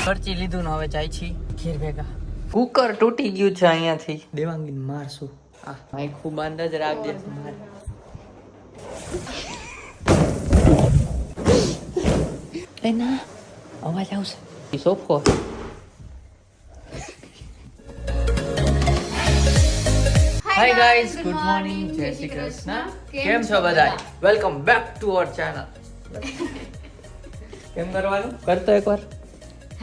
ખર્ચી લીધું ને હવે જાય છી ઘેર ભેગા. કુકર તૂટી ગયું છે અહીંયાથી. દેવાંગી મારશું. આ માઇક બંધ જ રાખજે મારે. એના અવાજ આવશે. સોફો. Hi guys, good morning, Jai Shri Krishna. કેમ છો બધા? Welcome back to our channel. કેમ કરવાનું? કરતો એકવાર.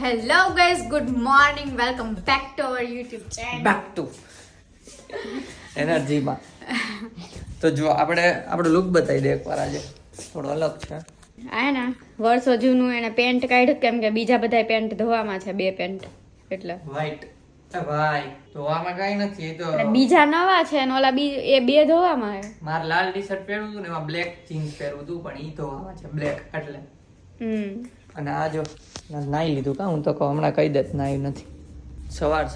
Hello guys, good morning, welcome back to our YouTube channel. Back to એનર્જીમાં. તો જો આપણે આપણો લુક બતાવી દે એકવાર. આજે થોડો અલગ છે. આ ના વર્ષો જૂનું એને પેન્ટ કાઢ્યું કેમ કે બીજા બધા પેન્ટ ધોવામાં છે, 2 પેન્ટ એટલે વ્હાઈટ. ભાઈ તો આમાં કઈ નથી. એ તો બીજા નવા છે ને ઓલા એ 2 ધોવામાં છે. મારે લાલ ટી શર્ટ પહેરવું હતું ને એમાં બ્લેક જીન્સ પહેરવું હતું, પણ ઈ ધોવામાં છે બ્લેક એટલે. અને આ જો નાઈ લીધું કા. હું તો કહું હમણાં કહી દે નાઈ નથી.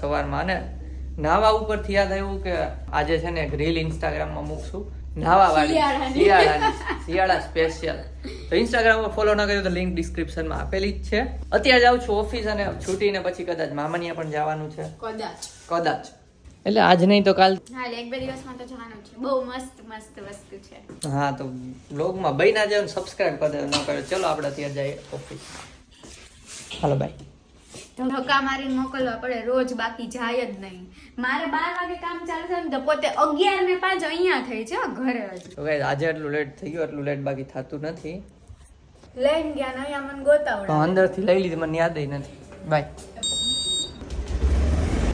સવારમાં અને નાવા ઉપરથી યાદ આવ્યું કે આજે છે ને એક રીલ ઇન્સ્ટાગ્રામમાં મૂકશું નાવા વાળી, શિયાળા સ્પેશિયલ. તો ઇન્સ્ટાગ્રામ પર ફોલો ન કર્યો તો લિંક ડિસ્ક્રિપ્શનમાં આપેલી જ છે. અત્યારે જાઉં છું ઓફિસ અને છૂટીને પછી કદાચ મામાનિયા પણ જવાનું છે કદાચ. એટલે આજ નહીં તો કાલ. હા, 1-2 દિવસમાં તો જવાનું છે. બહુ મસ્ત વસ્તુ છે. હા, તો બ્લોગમાં બઈના જાવ, સબસ્ક્રાઇબ કરી દેજો ન કર્યો. ચલો આપણે અત્યારે જઈએ ઓફિસ. Hello by. ધક્કા મારીને મોકલવા પડે રોજ, બાકી જાય જ નહીં. મારે 12 વાગે કામ ચાલુ થાય ને તો પોતે 11 ને 5 અહીંયા થઈ છે ઘરે. તો ગાઈસ આજે એટલું લેટ થઈ ગયું, એટલું લેટ બાકી થતું નથી. લઈને ગયા ને અહીંયા મને ગોતાવડા. અંદરથી લઈ લીધી, મને યાદ નથી. બાય.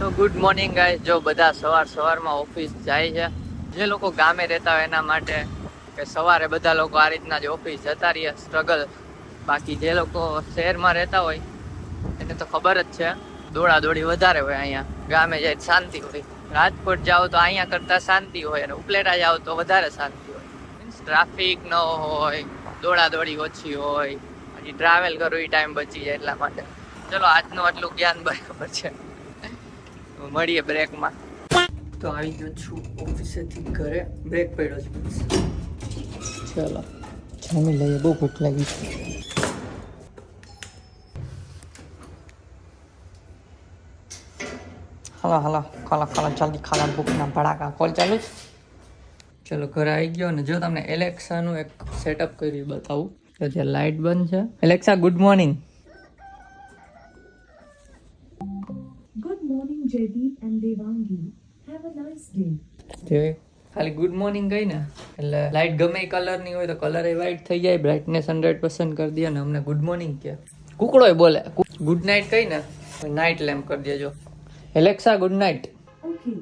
તો ગુડ મોર્નિંગ ગાઈસ. જો બધા સવારમાં ઓફિસ જાય છે. જે લોકો ગામે રહેતા હોય એના માટે કે સવારે બધા લોકો આ રીતના જ ઓફિસ જતા રહીએ, સ્ટ્રગલ. બાકી જે લોકો શહેરમાં રહેતા હોય એને તો ખબર જ છે, દોડાદોડી વધારે હોય. અહીંયા ગામે જાય શાંતિ હોય. રાજકોટ જાઓ તો અહીંયા કરતાં શાંતિ હોય, અને ઉપલેટા જાઓ તો વધારે શાંતિ હોય. મીન્સ ટ્રાફિક ન હોય, દોડાદોડી ઓછી હોય, પછી ટ્રાવેલ કરવું એ ટાઈમ બચી જાય એટલા માટે. ચલો આજનું આટલું જ્ઞાન બરાબર છે. મળીએ બ્રેકમાં. તો આવી ગયો છું ઓફિસેથી ઘરે. બ્રેક પડ્યો છે. ચલો જમી લઈએ, બહુ ભૂખ લાગી છે. હાલો ખાલા જલ્દી ખાલા, ભૂખના ભડાકા. કોલ ચાલુ જ. ચલો ઘરે આવી ગયો ને જો તમને એલેક્સાનું એક સેટઅપ કરી બતાવું. તો ત્યાં લાઇટ બંધ છે. Alexa good morning. Good morning, Jaideep and Devangi. Have a nice day. જે ખાલી ગુડ મોર્નિંગ ગઈ ને એટલે લાઇટ ગમે એ કલરની હોય તો કલર એ વ્હાઈટ થઈ જાય. બ્રાઇટનેસ 100% કરી દે ને અમને ગુડ મોર્નિંગ કે. કુકડોય બોલે ગુડ નાઇટ કઈ ને નાઇટ લેમ્પ કરી દેજો. Alexa good night. Okay.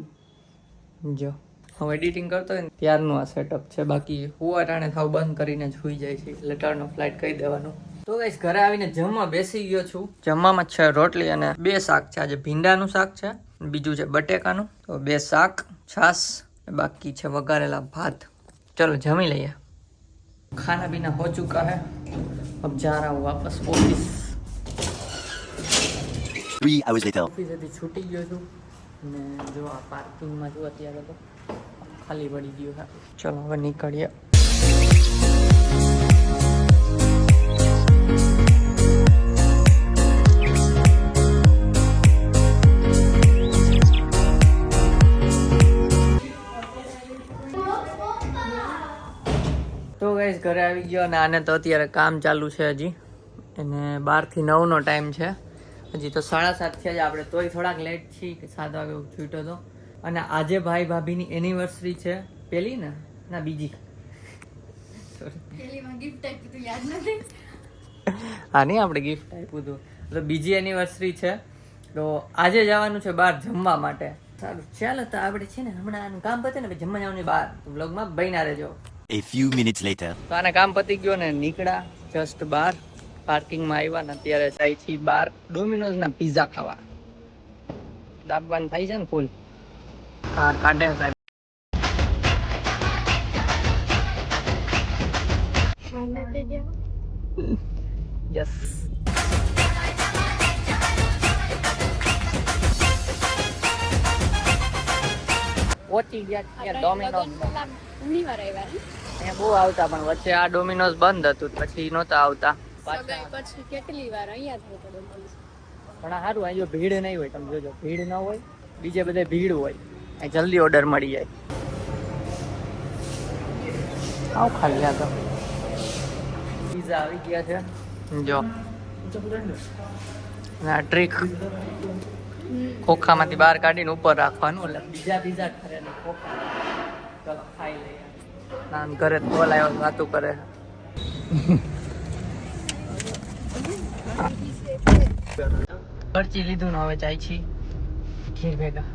જો હું એડિટિંગ કરતો હોય ને ત્યારનું આ સેટઅપ છે. બાકી હું અટાણે થાવ બંધ કરીને જ સુઈ જાય છે એટલે ટર્ન ઓફ લાઇટ કહી દેવાનું. તો ગાઈસ ઘરે આવીને જમવા બેસી ગયો છું. જમવામાં છે રોટલી અને 2 શાક છે. આજે ભીંડાનું શાક છે, બીજું છે બટેકાનું. તો 2 શાક, છાશ, બાકી છે વઘારેલા ભાત. ચલો જમી લઈએ. ખાના પીના હો ચુકા है, अब जा रहा हूँ वापस ऑफिस. 3 hours later. ઓફિસેથી છૂટી ગયો છું અને જો આ પાર્કિંગમાં છું અત્યારે તો ખાલી પડી ગયું છે. ચલો હવે નીકળીએ. તો ગાઈસ ઘરે આવી ગયો અને આને તો અત્યારે કામ ચાલુ છે હજી. એને 12 થી 9 નો ટાઈમ છે. હજી તો 7:30 થયા છે. આપણે તોય થોડાક લેટ છીએ કે 7 વાગે છૂટ્યો હતો. અને આજે ભાઈ ભાભીની એનિવર્સરી છે. પેલી ને ના બીજી. પેલીમાં ગિફ્ટ આપી તો યાદ નથી. હા નહીં આપણે ગિફ્ટ આપ્યું હતું. તો બીજી એનિવર્સરી છે. તો આજે જવાનું છે બહાર જમવા માટે. સારું ચાલો તો આપણે છે ને હમણાં આનું કામ પતે ને જમવા જવાનું બહાર. વ્લોગમાં બન્યા રહેજો. A few minutes later. તો આને કામ પતી ગયો ને નીકળ્યા જસ્ટ બહાર. પાર્કિંગમાં આવ્યા ને અત્યારે જાય છે બહાર ડોમિનોઝ ના પિઝા ખાવા. દાબવાનું થાય છે ને ફૂલ કાર કાઢે સાહેબ. યસ પહોંચી ગયા ડોમિનોઝ. બહુ આવતા પણ વચ્ચે આ ડોમિનોઝ બંધ હતું પછી નહોતા આવતા. પછી કેટલી વાર અહીંયા પણ આ સારું અહીં જો ભીડ નહીં હોય, તમે જોજો ભીડ ન હોય, બીજે બધે ભીડ હોય, અહીં જલ્દી ઓર્ડર મળી જાય. આવ ખાલી આ તો પીઝા આવી ગયા છે જો. અને આ ટ્રીક ખોખામાંથી બહાર કાઢીને ઉપર રાખવાનું, એટલે બીજા પીઝા ખરે ને ખોખા. ચલો ખાઈ લઈએ. નામ ઘરે કોલ આવ્યો વાતું કરે. ખર્ચી લીધું ને હવે જાય છી ખીર ભેગા.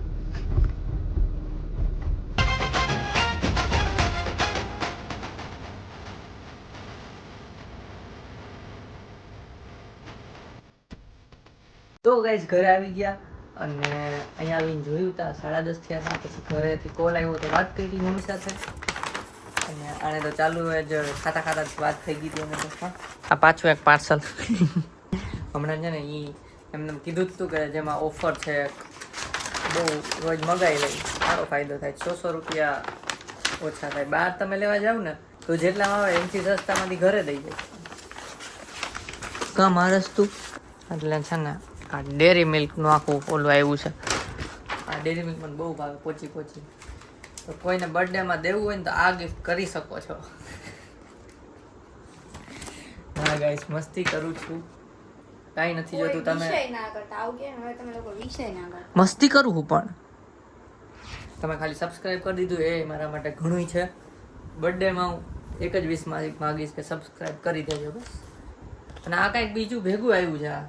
તો ગાઈસ ઘરે આવી ગયા અને અહીંયા આવીને જોયું તા 10:30 થયા હતા. પછી ઘરેથી કોલ આવ્યો તો વાત કરી મમ્મી સાથે, અને આને તો ચાલુ જ ખાતા ખાતા વાત થઈ ગઈ હતી. અમે તો પણ આ પાછું એક પાર્સલ હમણાં છે ને એ એમને કીધું જ તું કે જેમાં ઓફર છે, બહુ રોજ મગાવી લઈ, સારો ફાયદો થાય, 600 રૂપિયા ઓછા થાય. બહાર તમે લેવા જાવ ને તો જેટલામાં આવે એમથી સસ્તામાંથી ઘરે દઈ જાય. કાં મારસ તું એટલે છે ને આ ડેરી મિલ્કનું આખું ઓલું આવ્યું છે. આ ડેરી મિલ્ક મને બહુ ભાવે, પોચી પોચી. તો કોઈને બર્થડેમાં દેવું હોય ને તો આ ગિફ્ટ કરી શકો છો. હા ગાઈસ, મસ્તી કરું છું, કાંઈ નથી જોતું. તમે મસ્તી કરું હું પણ તમે ખાલી સબસ્ક્રાઇબ કરી દીધું એ મારા માટે ઘણું છે. બર્થડેમાં હું એક જ વિશ માગીશ કે સબસ્ક્રાઇબ કરી દેજો બસ. અને આ કાંઈક બીજું ભેગું આવ્યું છે, આ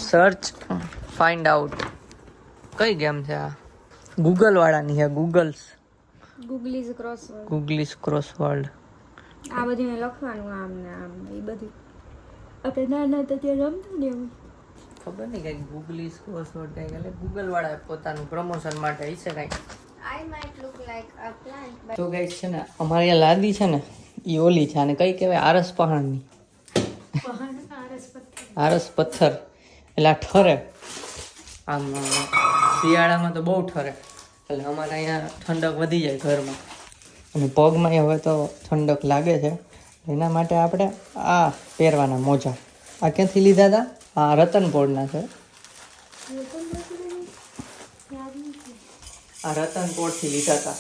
સર્ચ ફાઇન્ડ આઉટ કઈ ગેમ છે આ? ગૂગલ વાળાની છે. ગૂગલીઝ ક્રોસવર્ડ. આ બધું લખવાનું આમ ને આમ એ બધું આપણે નાના હતા ત્યાં રમતું ને એવું. ખબર નહીં કંઈક ગૂગલીઝ ક્રોસવર્ડ કંઈક, એટલે ગૂગલ વાળા પોતાનું પ્રમોશન માટે હશે કંઈક. તો ગાઈસ છે ને અમારી આ લાદી છે ને એ ઓલી છે, અને કઈ કહેવાય આરસ પહાણની. આરસ પથ્થર એટલે આ ઠરે આમ. શિયાળામાં તો બહુ ઠરે, એટલે અમારે અહીંયા ઠંડક વધી જાય ઘરમાં, અને પગમાં હવે તો ઠંડક લાગે છે. એના માટે આપણે આ પહેરવાના મોજા. આ ક્યાંથી લીધા હતા? આ રતનપોળના છે. આ રતનપોળથી લીધા હતા.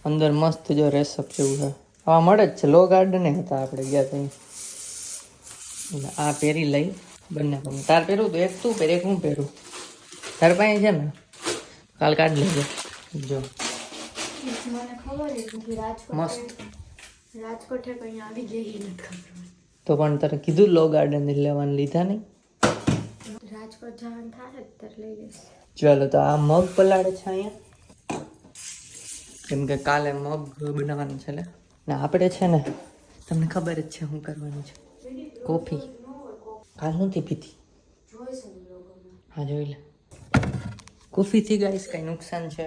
અંદર મસ્ત જો રેસપ જેવું છે. આવા મળે જ છે, લો ગાર્ડને હતા આપણે ગયા ત્યાં. એટલે આ પહેરી લઈ બંને. તાર પહેરું તો એક તું પહેર, એક હું પહેરું. તાર પાસે છે ને કાલ કાઢ લેજો. જો મને ખબર હતી મસ્ત. રાજકોટ કઈ આવી ગઈ નથી ખબર. તો પણ તારે કીધું લો ગાર્ડન લેવાનું, લીધા નહીં. રાજકોટ જવાનું થાય ત્યારે લઈ લઈશ. ચાલો તો આ મગ પલાળે છે અહીંયા, કેમ કે કાલે મગ બનાવવાનું છે. ને આપણે છે ને તમને ખબર જ છે શું કરવાનું છે. કોફી કાલ નથી પીધી. હા જોઈ લે. કોફીથી ગાઈસ કઈ નુકસાન છે?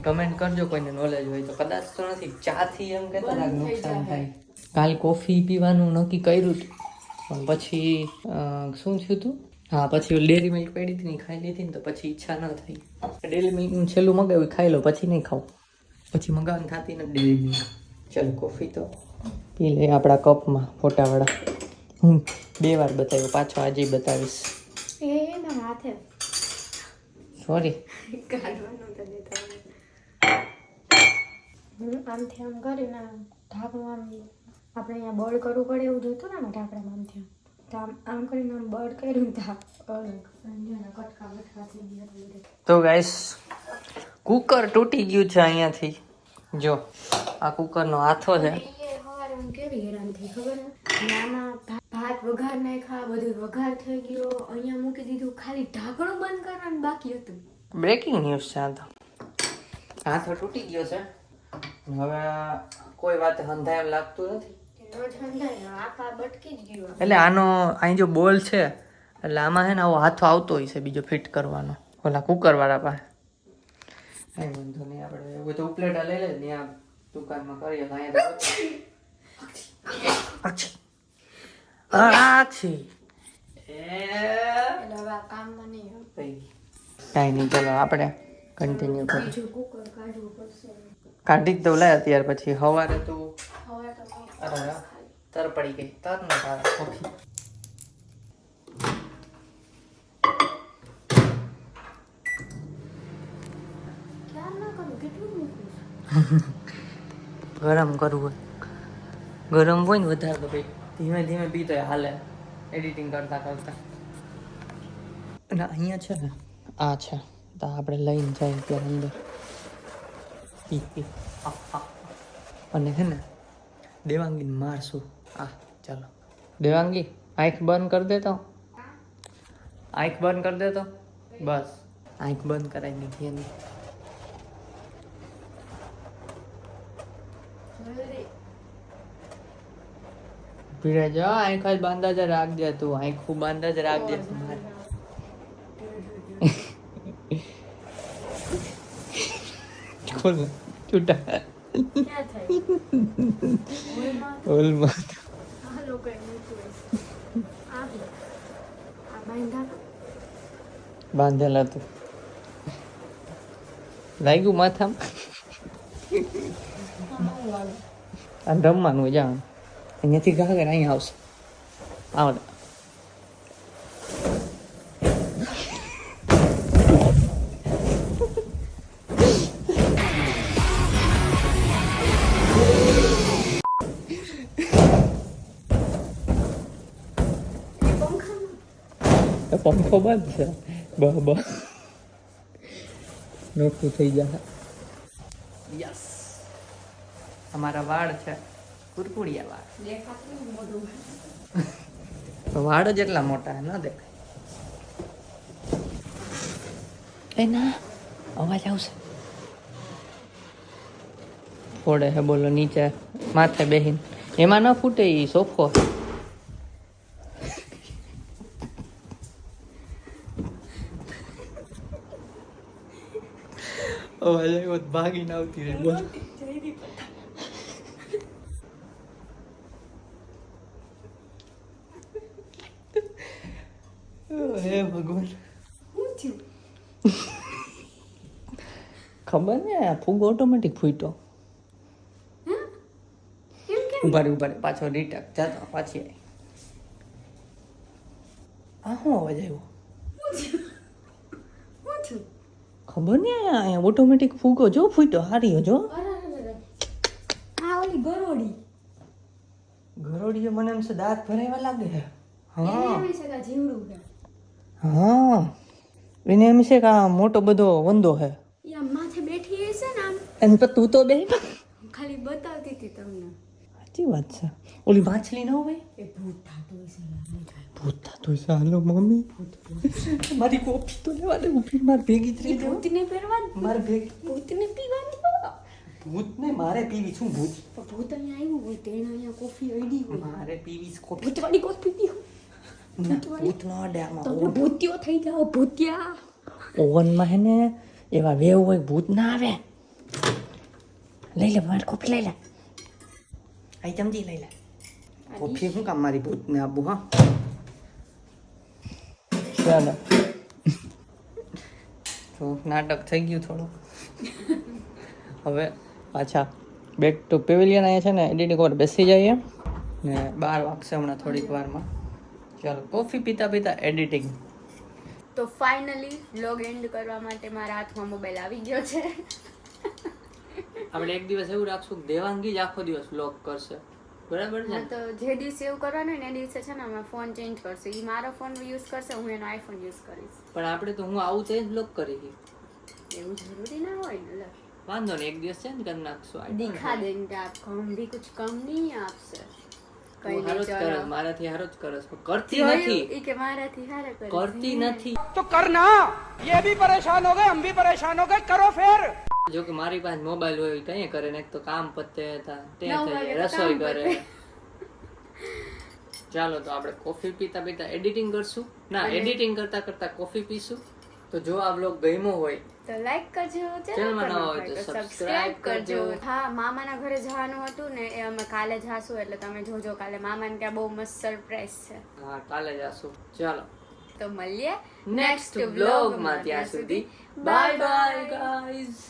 કમેન્ટ કરજો કોઈને નોલેજ હોય તો. કદાચ તો નથી, ચાથી એમ કહેતા નુકસાન થાય. કાલ કોફી પીવાનું નક્કી કર્યું હતું, પણ પછી શું થયું હતું? હા, પછી ડેરી મિલ્ક પડી હતી ને ખાઈ લીધી ને તો પછી ઈચ્છા ન થઈ. ડેરી મિલ્કનું છેલ્લું મગાવ્યું, ખાઈ લો, પછી નહીં ખાવું. પછી મગાવવાની થતી નથી ડેરી મિલ્ક. ચાલો કોફી તો પી લે આપણા કપમાં ફોટાવાળા. હું 2 વાર બતાવ્યો, પાછો આજે બતાવીશ. એ ના હાથે સોરી. કાઢવાનું તો દેતા હું આમથી આમ કરીને ઢાંકણું આમ આપણે અહીંયા બળ કરવું પડે એવું જોઈતું ને ઢાંકણામાં આમથી તો આમ કરીને આમ બળ કર્યું તો કટકા બટકા થઈ ગયા. તો ગાઈસ કુકર તૂટી ગયું છે અહીંયાથી. જો આ કુકરનો હાથો છે. સવારે હું કેવી હેરાન થઈ ખબર હે? આમાં ભાત વઘાર નાખ્યા, બધું વઘાર થઈ ગયો, અહીંયા મૂકી દીધું, ખાલી ઢાંકણું બંધ કરવાનું બાકી હતું. બ્રેકિંગ ન્યૂઝ છે આ તો. હાથો તૂટી ગયો છે. હવે કોઈ વાત હંધાય એમ લાગતું નથી. રોજ હંધાય આખા બટકી જ ગયો. એટલે આનો અહીં જો બોલ છે, એટલે આમાં છે ને આવો હાથો આવતો હોય છે બીજો ફિટ કરવાનો, ઓલા કુકર વાળા પાસે. કઈ વાંધો નહીં, આપણે એવું તો ઉપલેટા લઈ લે ને આ દુકાનમાં કરીએ. કાંઈ નહીં, ચલો આપણે કન્ટિન્યુ કરીએ. કાઢી જ દઉં લે અત્યારે, પછી સવારે તો અરે તર પડી ગઈ. તર ન કોફી ગરમ કરવું હોય ગરમ હોય ને વધારે તો ભાઈ ધીમે ધીમે પીતો હાલે એડિટિંગ કરતા કરતા. અને અહીંયા છે ને આ છે તો આપણે લઈને જાય ત્યાં અંદર પી પી અને હે ને દેવાંગીને મારશું. ચાલો દેવાંગી આંખ બંધ કરી દે તો આંખ બંધ કરી દે તો બસ આંખ બંધ કરાવી દીધી એની. પીડે જો આંખ જ બાંધા જ રાખજે તું આંખ બાંધા જ રાખજે મારે. ખોલ છૂટા ઓલમાં બાંધેલા હતું લાગ્યું માથામાં. આ રમવાનું જાણ અહીંયાથી ઘા કર અહીંયા આવશે આવડે. પંખો બંધ છે બ નોખું થઈ જાય. યસ અમારા વાળ છે કુરકુડિયા વાળ. વાળ જ એટલા મોટા ન દેખાય. એ ના અવાજ આવશે ફોડે હે બોલો નીચે માથે બેહીન એમાં ન ફૂટે એ સોફો. અવાજ આવ્યો ભાગીને આવતી રહે બોલ. હે ભગવાન ખબર ને આ ફૂગ ઓટોમેટિક ફૂટ્યો. ઉભા રે પાછો રીટક જાતો પાછી આવી. આ શું અવાજ આવ્યો ખબર નહીં. અહીંયા ઓટોમેટિક ફૂગો જો ફૂટ્યો હાર્યો જો. ગરોડી મને એમ છે દાંત ભરાવા લાગે છે. હા એને એમ છે કે આ મોટો બધો વંદો છે માથે બેઠી હશે ને આમ એમ તો તું તો બે ખાલી બતાવતી હતી તમને. સાચી વાત છે. ઓલી માછલી ન હોય એ ભૂત થતું હશે. ભૂત થતું હશે. હાલો મમ્મી મારી કોફી તો લેવા દે ઉભી મારે ભેગી થઈ જાવ. ભૂતને પહેરવાની મારે ભેગી ભૂતને પીવાની ભૂત ને મારે પીવી શું ભૂત ભૂત અહીંયા આવ્યું હોય તેને અહીંયા કોફી અડી હોય મારે પીવી કોફી. ભૂતવાળી કોફી પીવો ભૂત નો અડે આમાં. તમે ભૂત્યો થઈ જાઓ ભૂત્યા. ઓવનમાં હે ને એવા વેવ હોય ભૂત ના આવે. લઈ લે મારી કોફી લઈ લે. આઈ ચમચી લઈ લે. કોફી શું કામ મારી ભૂત ને આપું. હા ચાલો તો નાટક થઈ ગયું થોડું. હવે પાછા બેક ટુ પેવિલિયન અહીંયા છે ને એડિટિંગ પર બેસી જઈએ ને 12 વાગશે હમણાં થોડીક વારમાં. ચાલો કોફી પીતા પીતા એડિટિંગ. તો ફાઇનલી વ્લોગ એન્ડ કરવા માટે મારા હાથમાં મોબાઈલ આવી ગયો છે. આપણે એક દિવસ એવું રાખશું કે દેવાંગી જ આખો દિવસ વ્લોગ કરશે બરાબર છે. તો જે દિવસે એવું કરવાનું હોય ને એ દિવસે છે ને અમે ફોન ચેન્જ કરશે. એ મારો ફોન યુઝ કરશે હું એનો આઈફોન યુઝ કરીશ. પણ આપણે તો હું આવું તો જ વ્લોગ કરી એવું જરૂરી ના હોય ને. વાંધો નહીં એક દિવસ ચેન્જ કરી નાખશું. दिखा देंगे आपको हम भी कुछ कम नहीं है आपसे. તું હારો જ કરસ મારાથી હારો જ કરસ પણ કરતી નથી. એ કે મારાથી હારે કરે કરતી નથી तो करना ये भी परेशान हो गए हम भी परेशान हो गए करो फिर. જો કે મારી પાસે મોબાઈલ હોય કઈ કરે ને એક તો કામ પતે તે નવ વાગે તો રસોઈ કામ કરે. ચાલો તો આપણે કોફી પીતા પીતા એડિટિંગ કરશું. ના એડિટિંગ કરતા કરતા કોફી પીશું. તો જો આ બ્લોગ ગમ્યો હોય તો લાઈક કરજો, ચેનલમાં નવા હોય તો સબસ્ક્રાઇબ કરજો. હા મામાના ઘરે જવાનું હતું ને એ અમે કાલે જાશું એટલે તમે જોજો કાલે મામાને ત્યાં બહુ મસ્ત સરપ્રાઈઝ છે. હા કાલે જાશું. ચાલો તો મળીએ નેક્સ્ટ વ્લોગમાં. ત્યાં સુધી બાય બાય ગાઈઝ.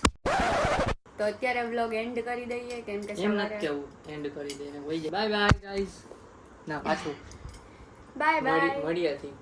તો અત્યારે વ્લોગ એન્ડ કરી દઈએ કેમ કે એમ નથી કેવું એન્ડ કરી દે વઈ જાય. Bye bye guys. ના પાછું બાય બાય મળીએથી